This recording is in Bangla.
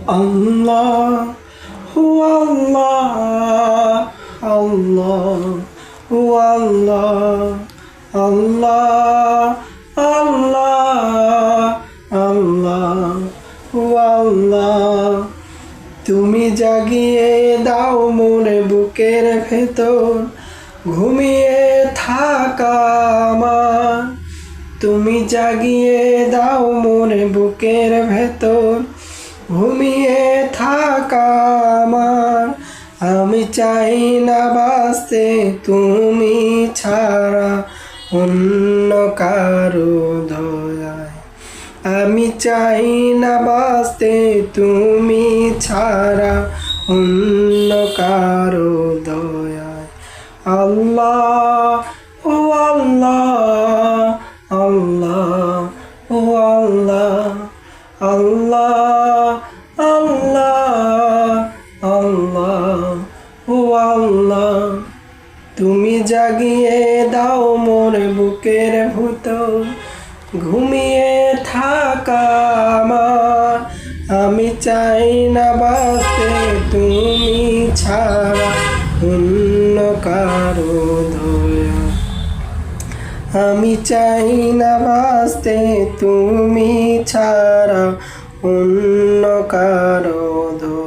আল্লাহ আল্লাহ আল্লাহ আল্লাহ আল্লাহ আল্লাহ আল্লাহ আল্লাহ তুমি জাগিয়ে দাও মনে বুকের ভেতর ঘুমিয়ে থাকা আমার। তুমি জাগিয়ে দাও মনে বুকের ভেতর ঘুমিয়ে থাকা আমার। আমি চাই না বাঁচতে তুমি ছাড়া অন্য কারো দয়ায়। আমি চাই না বাঁচতে তুমি ছাড়া অন্য কারো দয়ায়। আল্লাহ ও আল্লাহ আল্লাহ ও আল্লাহ আল্লাহ আল্লাহ আল্লাহ ও আল্লাহ তুমি জাগিয়ে দাও মোর বুকের ভেতর ঘুমিয়ে থাকা আমার। আমি চাই না বাঁচতে তুমি ছাড়া অন্য কারো দয়া। আমি চাই না বাঁচতে তুমি ছাড়া অন্য কারো দয়া।